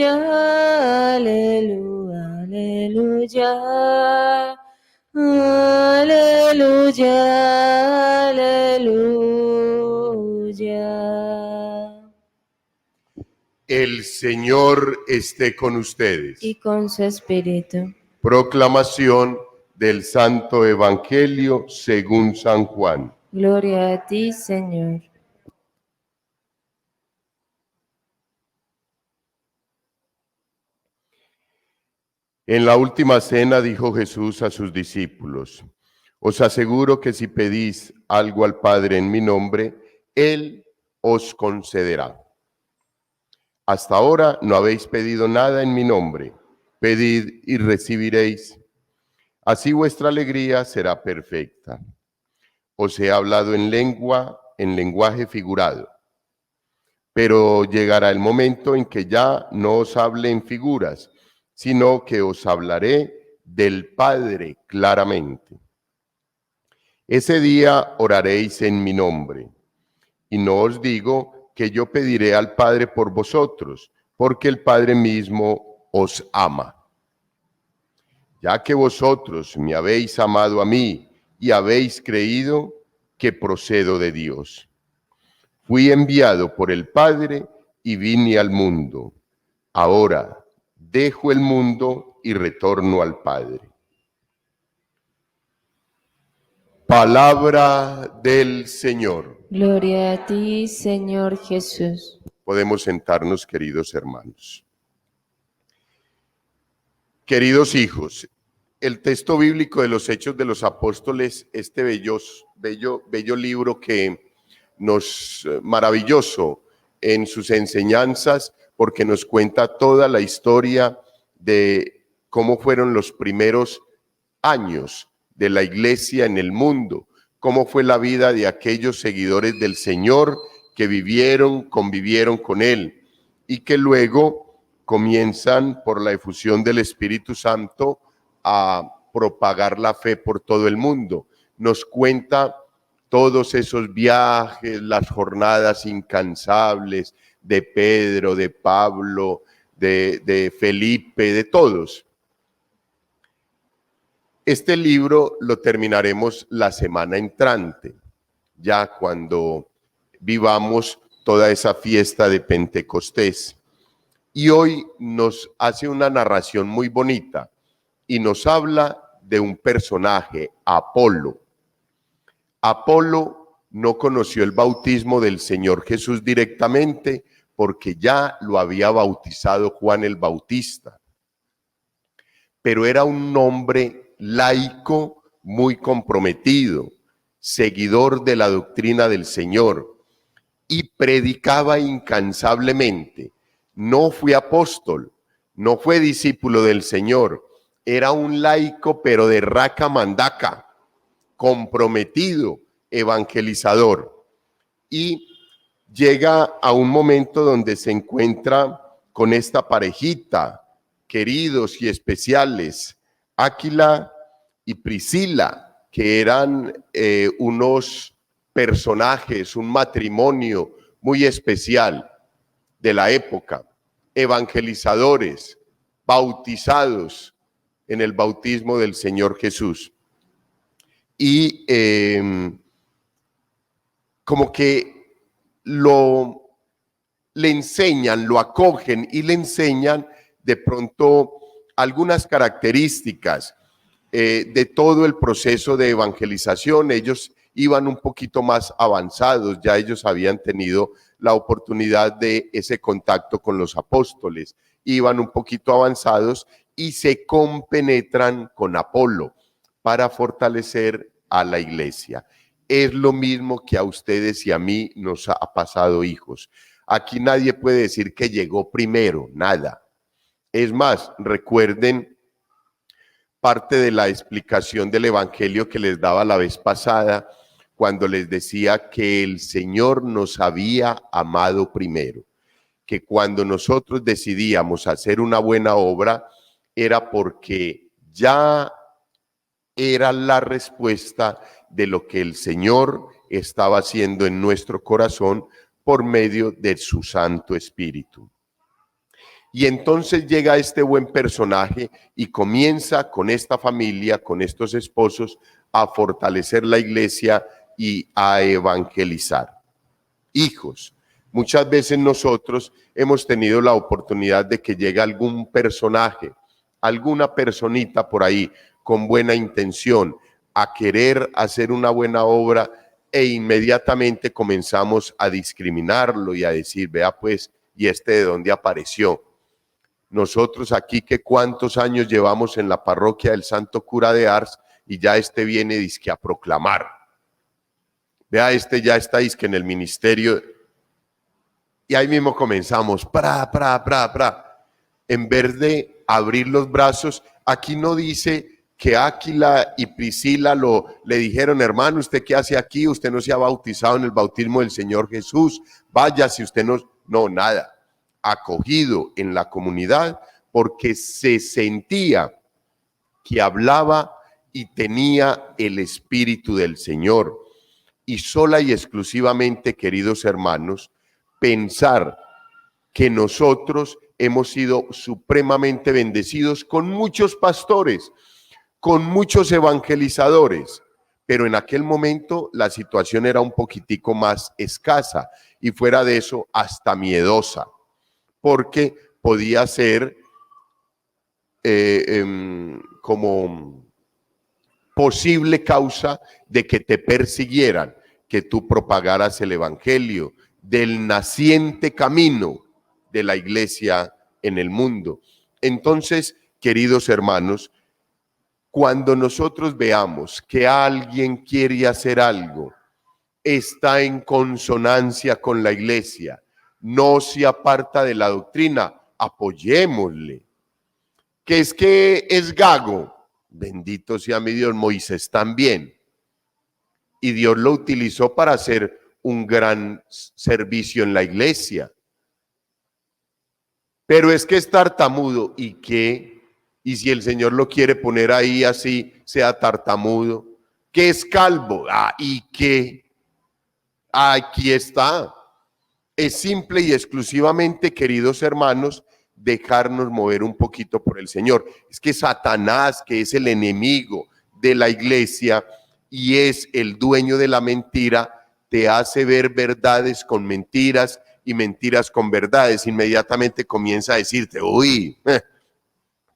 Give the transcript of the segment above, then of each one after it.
aleluya, aleluya, aleluya. Aleluya, aleluya. El Señor esté con ustedes. Y con su espíritu. Proclamación del Santo Evangelio según San Juan. Gloria a ti, Señor. En la última cena dijo Jesús a sus discípulos: os aseguro que si pedís algo al Padre en mi nombre, Él os concederá. Hasta ahora no habéis pedido nada en mi nombre. Pedid y recibiréis. Así vuestra alegría será perfecta. Os he hablado en lenguaje figurado. Pero llegará el momento en que ya no os hable en figuras, sino que os hablaré del Padre claramente. Ese día oraréis en mi nombre, y no os digo que yo pediré al Padre por vosotros, porque el Padre mismo os ama. Ya que vosotros me habéis amado a mí y habéis creído que procedo de Dios. Fui enviado por el Padre y vine al mundo. Ahora dejo el mundo y retorno al Padre. Palabra del Señor. Gloria a ti, Señor Jesús. Podemos sentarnos, queridos hermanos. Queridos hijos, el texto bíblico de los Hechos de los Apóstoles, este bello libro que maravilloso en sus enseñanzas, porque nos cuenta toda la historia de cómo fueron los primeros años de la iglesia en el mundo, cómo fue la vida de aquellos seguidores del Señor que convivieron con Él y que luego comienzan por la efusión del Espíritu Santo a propagar la fe por todo el mundo. Nos cuenta todos esos viajes, las jornadas incansables de Pedro, de Pablo, de Felipe, de todos. Este libro lo terminaremos la semana entrante, ya cuando vivamos toda esa fiesta de Pentecostés. Y hoy nos hace una narración muy bonita y nos habla de un personaje, Apolo. Apolo no conoció el bautismo del Señor Jesús directamente porque ya lo había bautizado Juan el Bautista. Pero era un hombre laico muy comprometido, seguidor de la doctrina del Señor y predicaba incansablemente. No fue apóstol, no fue discípulo del Señor, era un laico pero de raca mandaca, comprometido, evangelizador. Y llega a un momento donde se encuentra con esta parejita, queridos y especiales, Áquila y Priscila, que eran unos personajes, un matrimonio muy especial de la época, evangelizadores, bautizados en el bautismo del Señor Jesús. Y como que le enseñan, lo acogen y le enseñan de pronto algunas características de todo el proceso de evangelización. Ellos iban un poquito más avanzados, ya ellos habían tenido la oportunidad de ese contacto con los apóstoles, iban un poquito avanzados y se compenetran con Apolo para fortalecer a la iglesia. Es lo mismo que a ustedes y a mí nos ha pasado, hijos. Aquí nadie puede decir que llegó primero, nada. Es más, recuerden parte de la explicación del Evangelio que les daba la vez pasada, cuando les decía que el Señor nos había amado primero, que cuando nosotros decidíamos hacer una buena obra, era porque ya era la respuesta de lo que el Señor estaba haciendo en nuestro corazón por medio de su Santo Espíritu. Y entonces llega este buen personaje y comienza con esta familia, con estos esposos, a fortalecer la iglesia y a evangelizar. Hijos, muchas veces nosotros hemos tenido la oportunidad de que llegue algún personaje, alguna personita por ahí con buena intención a querer hacer una buena obra e inmediatamente comenzamos a discriminarlo y a decir, vea pues, ¿y este de dónde apareció? Nosotros aquí que cuántos años llevamos en la parroquia del Santo Cura de Ars y ya este viene dizque a proclamar. Vea, este ya está dizque en el ministerio y ahí mismo comenzamos, en vez de abrir los brazos. Aquí no dice que Áquila y Priscila le dijeron, hermano, ¿usted qué hace aquí? Usted no se ha bautizado en el bautismo del Señor Jesús, vaya si usted no, nada. Acogido en la comunidad porque se sentía que hablaba y tenía el Espíritu del Señor. Y sola y exclusivamente, queridos hermanos, pensar que nosotros hemos sido supremamente bendecidos con muchos pastores, con muchos evangelizadores, pero en aquel momento la situación era un poquitico más escasa y fuera de eso hasta miedosa, porque podía ser como posible causa de que te persiguieran, que tú propagaras el evangelio del naciente camino de la iglesia en el mundo. Entonces, queridos hermanos, cuando nosotros veamos que alguien quiere hacer algo, está en consonancia con la iglesia, no se aparta de la doctrina, apoyémosle. Que es gago, bendito sea mi Dios, Moisés también. Y Dios lo utilizó para hacer un gran servicio en la iglesia. Pero es que es tartamudo, ¿y qué? Y si el Señor lo quiere poner ahí así, sea tartamudo. ¿Qué es calvo? ¿Y qué? Aquí está. Es simple y exclusivamente, queridos hermanos, dejarnos mover un poquito por el Señor. Es que Satanás, que es el enemigo de la iglesia y es el dueño de la mentira, te hace ver verdades con mentiras y mentiras con verdades. Inmediatamente comienza a decirte, uy,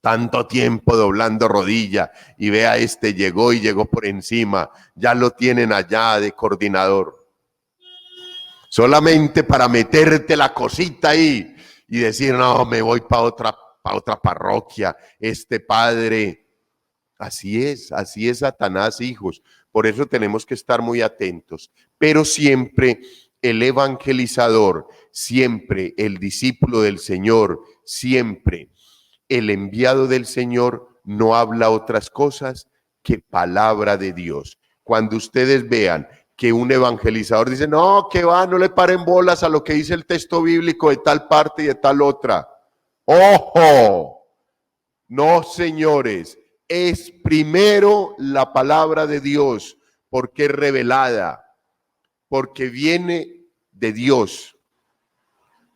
tanto tiempo doblando rodilla y vea, este llegó y llegó por encima, ya lo tienen allá de coordinador. Solamente para meterte la cosita ahí y decir, no, me voy para otra parroquia, este padre. Así es Satanás, hijos. Por eso tenemos que estar muy atentos. Pero siempre el evangelizador, siempre el discípulo del Señor, siempre el enviado del Señor no habla otras cosas que palabra de Dios. Cuando ustedes vean que un evangelizador dice, no, que va, no le paren bolas a lo que dice el texto bíblico de tal parte y de tal otra. ¡Ojo! No, señores, es primero la palabra de Dios, porque es revelada, porque viene de Dios,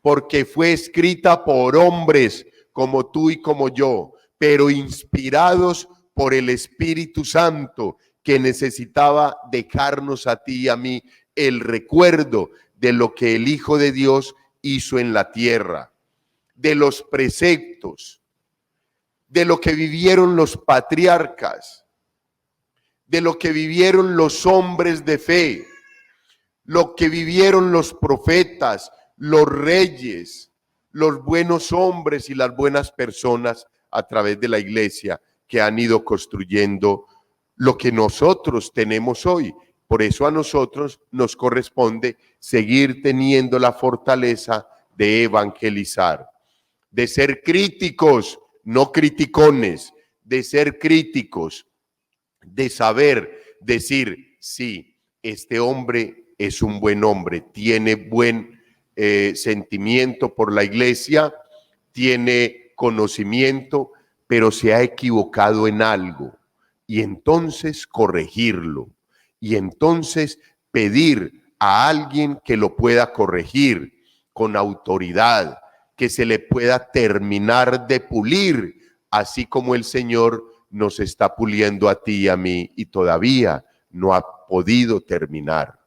porque fue escrita por hombres como tú y como yo, pero inspirados por el Espíritu Santo, que necesitaba dejarnos a ti y a mí el recuerdo de lo que el Hijo de Dios hizo en la tierra, de los preceptos, de lo que vivieron los patriarcas, de lo que vivieron los hombres de fe, lo que vivieron los profetas, los reyes, los buenos hombres y las buenas personas a través de la iglesia que han ido construyendo lo que nosotros tenemos hoy. Por eso a nosotros nos corresponde seguir teniendo la fortaleza de evangelizar, de ser críticos, no criticones, de ser críticos, de saber decir, sí, este hombre es un buen hombre, tiene buen sentimiento por la iglesia, tiene conocimiento, pero se ha equivocado en algo. Y entonces corregirlo, y entonces pedir a alguien que lo pueda corregir con autoridad, que se le pueda terminar de pulir, así como el Señor nos está puliendo a ti y a mí y todavía no ha podido terminar.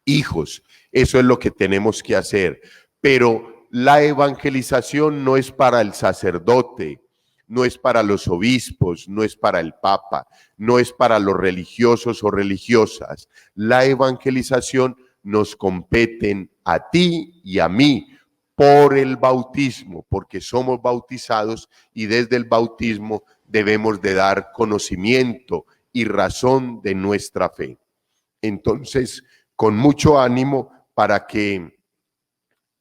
Hijos, eso es lo que tenemos que hacer, pero la evangelización no es para el sacerdote, no es para los obispos, no es para el papa, no es para los religiosos o religiosas. La evangelización nos competen a ti y a mí por el bautismo, porque somos bautizados y desde el bautismo debemos de dar conocimiento y razón de nuestra fe. Entonces, con mucho ánimo para que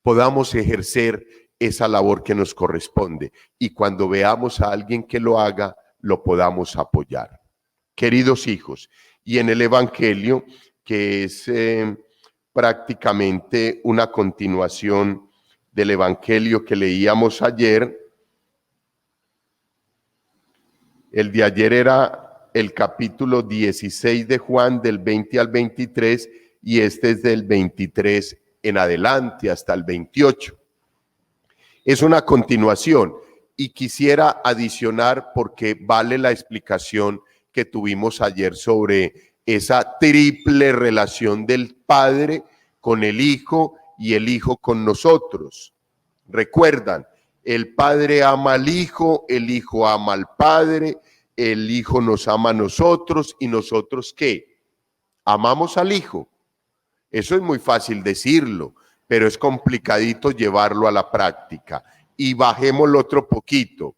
podamos ejercer esa labor que nos corresponde y cuando veamos a alguien que lo haga, lo podamos apoyar. Queridos hijos, y en el Evangelio, que es prácticamente una continuación del Evangelio que leíamos ayer, el de ayer era el capítulo 16 de Juan, del 20 al 23, y este es del 23 en adelante hasta el 28. Es una continuación y quisiera adicionar porque vale la explicación que tuvimos ayer sobre esa triple relación del Padre con el Hijo y el Hijo con nosotros. Recuerdan, el Padre ama al Hijo, el Hijo ama al Padre, el Hijo nos ama a nosotros y nosotros ¿qué? Amamos al Hijo. Eso es muy fácil decirlo, pero es complicadito llevarlo a la práctica. Y bajémoslo otro poquito.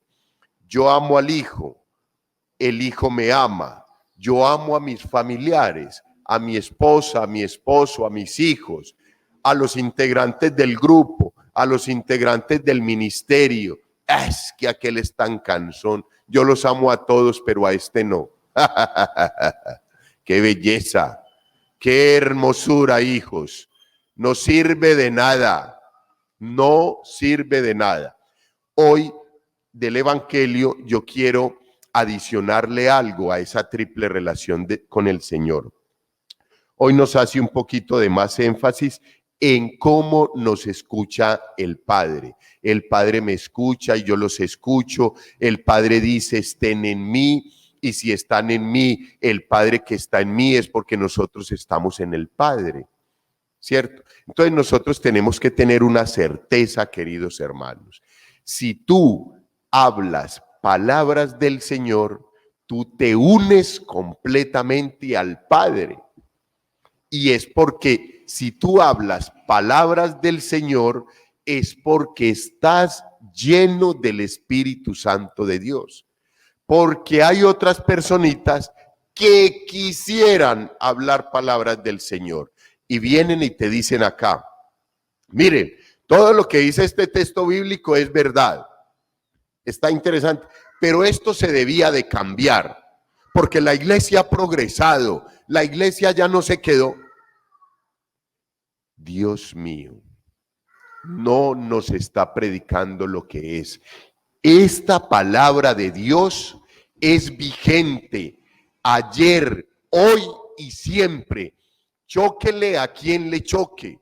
Yo amo al Hijo, el Hijo me ama. Yo amo a mis familiares, a mi esposa, a mi esposo, a mis hijos, a los integrantes del grupo, a los integrantes del ministerio. Es que aquel es tan cansón. Yo los amo a todos, pero a este no. ¡Qué belleza! ¡Qué hermosura, hijos! No sirve de nada, no sirve de nada. Hoy del Evangelio yo quiero adicionarle algo a esa triple relación con el Señor. Hoy nos hace un poquito de más énfasis en cómo nos escucha el Padre. El Padre me escucha y yo los escucho. El Padre dice, estén en mí. Y si están en mí, el Padre que está en mí es porque nosotros estamos en el Padre, ¿cierto? Entonces nosotros tenemos que tener una certeza, queridos hermanos. Si tú hablas palabras del Señor, tú te unes completamente al Padre. Y es porque si tú hablas palabras del Señor, es porque estás lleno del Espíritu Santo de Dios. Porque hay otras personitas que quisieran hablar palabras del Señor y vienen y te dicen acá, miren, todo lo que dice este texto bíblico es verdad, está interesante, pero esto se debía de cambiar, porque la iglesia ha progresado, la iglesia ya no se quedó. Dios mío, no nos está predicando lo que es. Esta palabra de Dios es vigente ayer, hoy y siempre. Chóquele a quien le choque.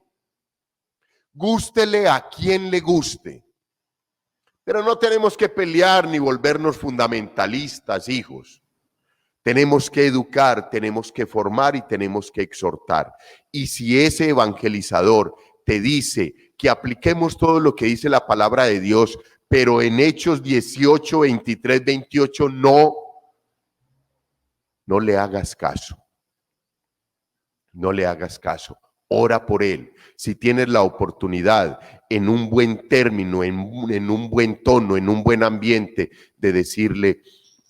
Gústele a quien le guste. Pero no tenemos que pelear ni volvernos fundamentalistas, hijos. Tenemos que educar, tenemos que formar y tenemos que exhortar. Y si ese evangelizador te dice que apliquemos todo lo que dice la palabra de Dios, pero en Hechos 18, 23, 28 no le hagas caso. No le hagas caso. Ora por él. Si tienes la oportunidad en un buen término, en un buen tono, en un buen ambiente, de decirle,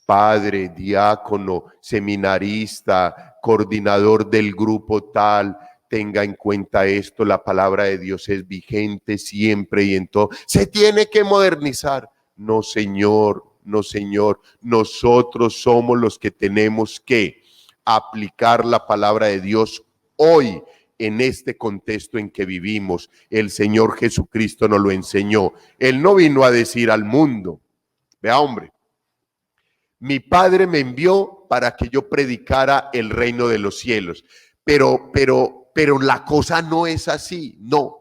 padre, diácono, seminarista, coordinador del grupo tal, tenga en cuenta esto, la palabra de Dios es vigente siempre y en todo. Se tiene que modernizar. No, señor, no, señor. Nosotros somos los que tenemos que aplicar la palabra de Dios hoy en este contexto en que vivimos. El Señor Jesucristo nos lo enseñó. Él no vino a decir al mundo, vea hombre, mi Padre me envió para que yo predicara el reino de los cielos. Pero la cosa no es así, no.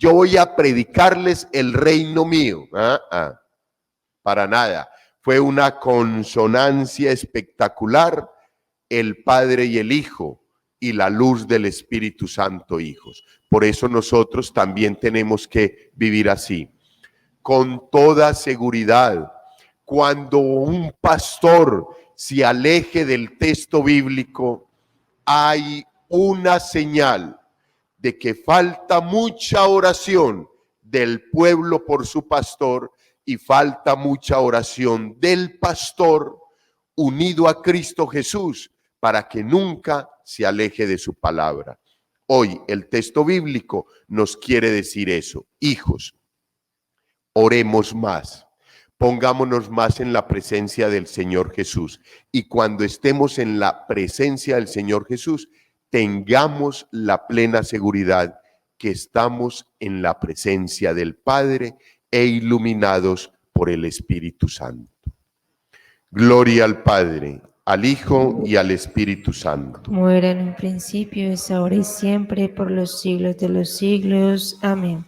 yo voy a predicarles el reino mío. Para nada. Fue una consonancia espectacular, el Padre y el Hijo, y la luz del Espíritu Santo, hijos. Por eso nosotros también tenemos que vivir así. Con toda seguridad, cuando un pastor se aleje del texto bíblico, hay una señal de que falta mucha oración del pueblo por su pastor y falta mucha oración del pastor unido a Cristo Jesús para que nunca se aleje de su palabra. Hoy el texto bíblico nos quiere decir eso. Hijos, oremos más. Pongámonos más en la presencia del Señor Jesús. Y cuando estemos en la presencia del Señor Jesús, tengamos la plena seguridad que estamos en la presencia del Padre e iluminados por el Espíritu Santo. Gloria al Padre, al Hijo y al Espíritu Santo. Como era en un principio, es ahora y siempre, por los siglos de los siglos. Amén.